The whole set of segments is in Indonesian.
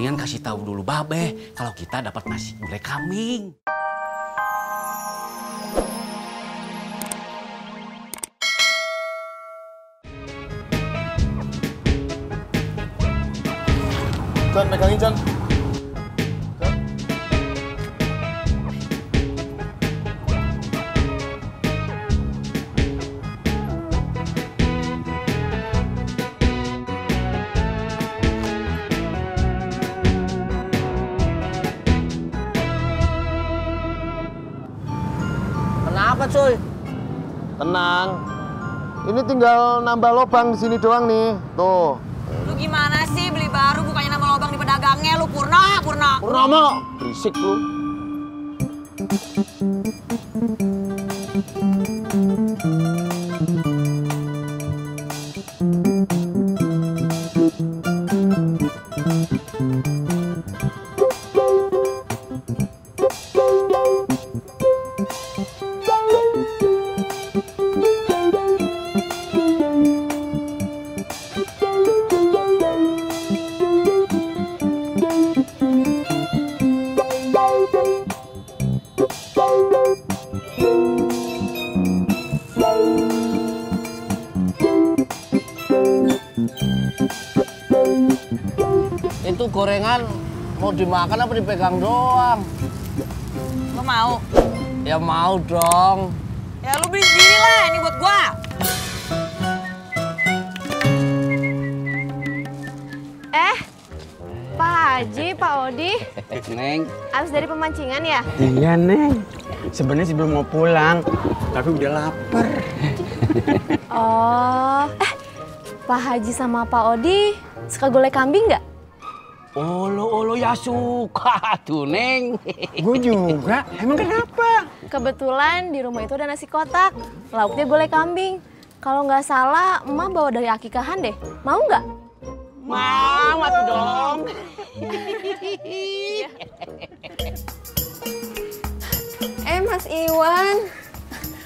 mendingan kasih tahu dulu Babe kalau kita dapat nasi gulai kambing. John, megangin John. Kenapa cuy? Tenang. Ini tinggal nambah lubang di sini doang nih. Tuh. Lu gimana sih beli baru bukannya nambah lubang di pedagangnya? Lu Purna. Purnomo, berisik lu. Itu gorengan mau dimakan apa dipegang doang? Lu mau? Ya mau dong. Ya lu beli sendiri lah, ini buat gua. Pak Haji, Pak Odi, Neng. abis dari pemancingan ya? Iya, Neng. Sebenarnya sebelum mau pulang, tapi udah lapar. Oh, Pak Haji sama Pak Odi suka gulai kambing nggak? Olo ya suka tuh, Neng. Gue juga. Emang kenapa? Kebetulan di rumah itu ada nasi kotak, lauknya gulai kambing. Kalau nggak salah, emak bawa dari akikahan deh. Mau nggak? Mau atuh dong. Mas Iwan,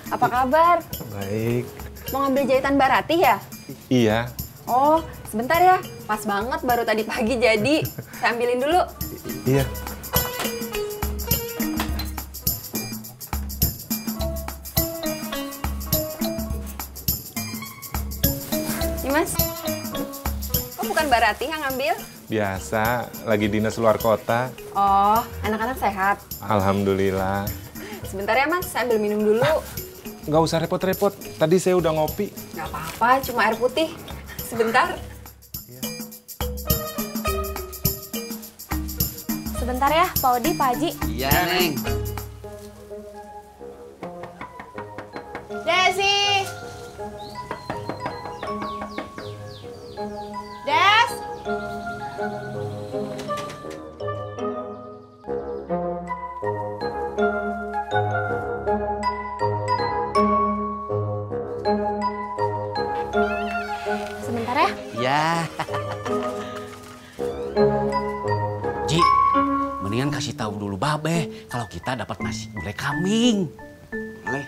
apa kabar? Baik. Mau ngambil jahitan Mbak Ratih ya? Iya. Oh, sebentar ya. Pas banget baru tadi pagi jadi. Saya ambilin dulu. Iya. Nih Mas. Oh, bukan Mbak Ratih yang ngambil? Biasa, lagi dinas luar kota. Oh, anak-anak sehat? Alhamdulillah. Sebentar ya Mas, saya ambil minum dulu. Nggak usah repot-repot. Tadi saya udah ngopi. Nggak apa-apa, cuma air putih. Sebentar. Sebentar ya, Pak Odi, Pak Haji. Iya, Neng. Desi! Des! Sebentar ya. Iya. Ji, mendingan kasih tahu dulu Babe kalau kita dapat nasi gulai kambing. Boleh.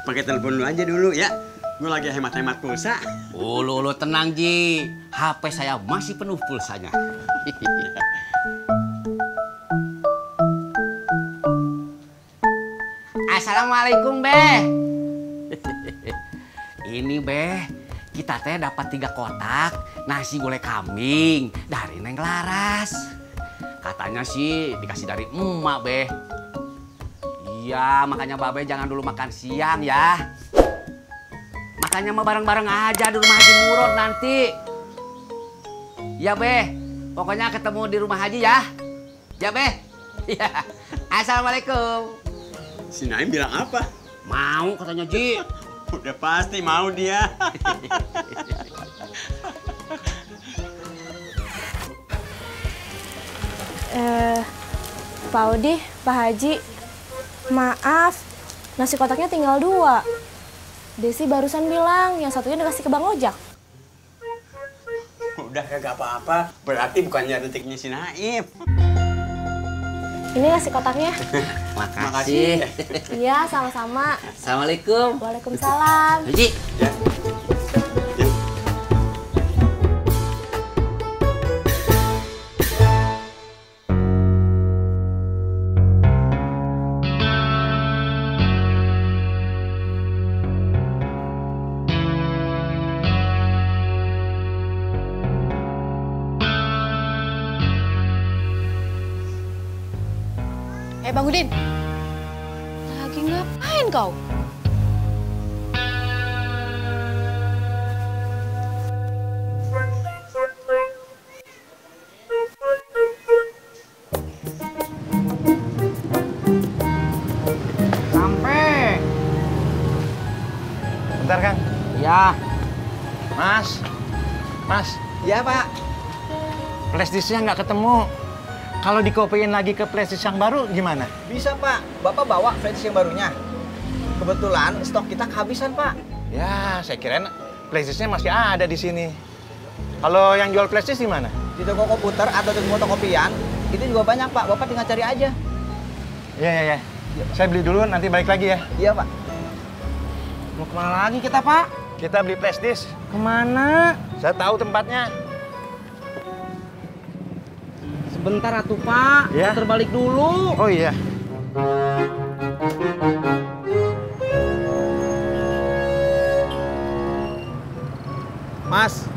Pakai telepon lu aja dulu ya. Gue lagi hemat-hemat pulsa. Lu tenang Ji, HP saya masih penuh pulsanya. Assalamualaikum Be. Ini Be, kita teh dapat 3 kotak nasi gulai kambing dari Neng Laras. Katanya sih dikasih dari emak Be. Iya, makanya Babe jangan dulu makan siang ya. Makanya mah bareng-bareng aja di rumah Haji Murod nanti. Ya Be, pokoknya ketemu di rumah Haji ya. Ya Be. Ya. Assalamualaikum. Si Naim bilang apa? Mau katanya Ji. Udah pasti mau dia. Pak Odi, Pak Haji, maaf, nasi kotaknya tinggal 2. Desi barusan bilang yang satunya dikasih ke Bang Ojak. Udah kagak apa-apa. Berarti bukannya detiknya si Naim. Ini nasi kotaknya. Makasih. Iya, sama-sama. Assalamualaikum. Waalaikumsalam. Haji. Ya. Yuk. Bang Udin. Lagi ngapain kau? Sampai. Bentar, Kang. Ya, Mas. Mas, Iya, Pak. flash disknya nggak ketemu. Kalau dikopiin lagi ke flash disk yang baru gimana? Bisa, Pak. Bapak bawa flash yang barunya. Kebetulan stok kita kehabisan, Pak. Ya, saya kirain flash disknya masih ada di sini. Kalau yang jual flash disk di mana? Di toko komputer atau di fotokopian, itu juga banyak, Pak. Bapak tinggal cari aja. Iya. Saya beli dulu, nanti balik lagi ya. Iya, Pak. mau kemana lagi kita, Pak? Kita beli flash disk. Kemana? Saya tahu tempatnya. Sebentar atuh, Pak. Ya. Terbalik dulu. Oh iya. Mas,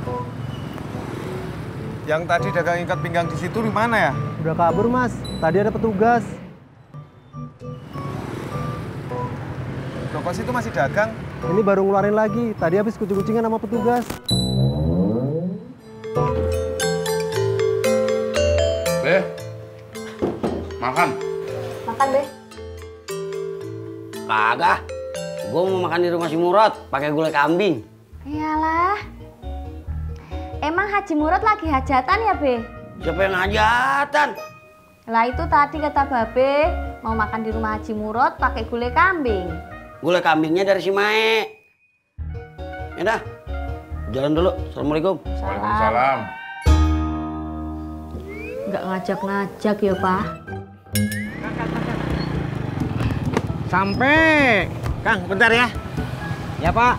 yang tadi dagang ikat pinggang di situ di mana ya? Udah kabur, Mas. Tadi ada petugas. Loh, kok situ masih dagang? Ini baru ngeluarin lagi. Tadi habis kucing-kucingan sama petugas. Beh, makan. Makan, Be. Kagak. Gue mau makan di rumah si Murad, pakai gulai kambing. Iyalah. Emang Haji Murad lagi hajatan ya, Be? Siapa yang hajatan? Lah itu tadi kata Babe, mau makan di rumah Haji Murad pakai gulai kambing. Gulai kambingnya dari si Mae. Ya dah, jalan dulu. Assalamualaikum. Waalaikumsalam. Nggak ngajak-ngajak ya, Pak? Sampai. Kang, bentar ya. Ya, Pak.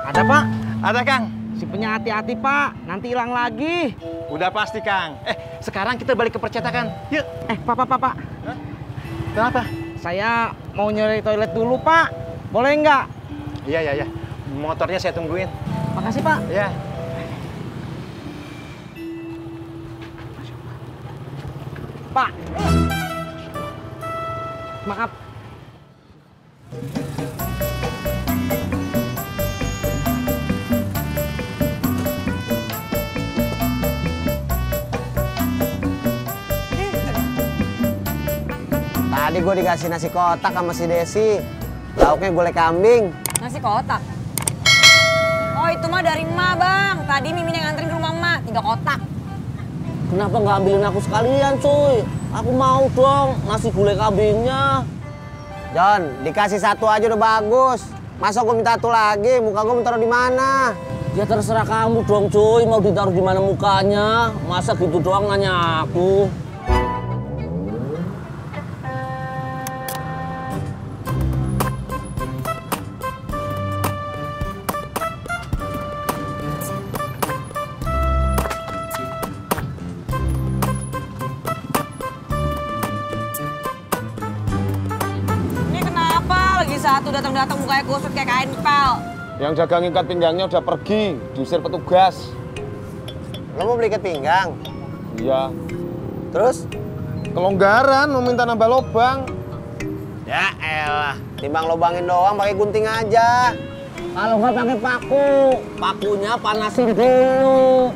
Ada, Pak. Ada, Kang. Si punya hati-hati, Pak. Nanti hilang lagi. Udah pasti, Kang. Sekarang kita balik ke percetakan. Yuk. Pak. Kenapa? Saya mau nyari toilet dulu, Pak. Boleh nggak? Iya. Motornya saya tungguin. Makasih, Pak. Ya. Pak. Maaf. Tadi gue dikasih nasi kotak sama si Desi. Lauknya gulai kambing. Nasi kotak. Oh itu mah dari emak bang. Tadi Mimin yang nganterin ke rumah emak 3 kotak. Kenapa nggak ambilin aku sekalian, cuy? Aku mau dong nasi gulai kambingnya. John, dikasih 1 aja udah bagus. Masa gue minta 1 lagi? Muka gue mau taruh di mana? Ya terserah kamu dong, cuy. Mau ditaruh di mana mukanya? Masa gitu doang nanya aku? Ini kenapa lagi satu datang-datang mukanya kusut kayak kain pel? Yang dagang ikat pinggangnya udah pergi, diusir petugas. Lo mau beli ikat pinggang? Iya. Terus? Kelonggaran, mau minta nambah lobang. Ya elah, timbang lobangin doang pakai gunting aja. Kalau nggak pakai paku, pakunya panasin dulu.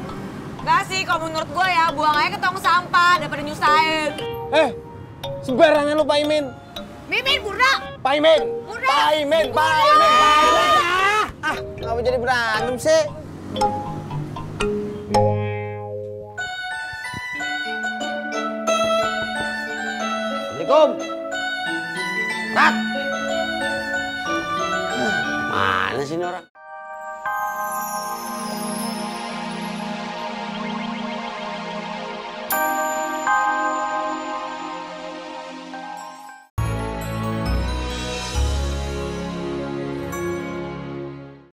Enggak sih, kalau menurut gue ya buang aja ke tong sampah daripada nyusahin. Sembarangan lu, Pak Imin. Mimin, Burda! Pak Imin. Burda! Pak Imin. Ngapa jadi berantem sih? Assalamualaikum. Rat. Mana sih ini orang?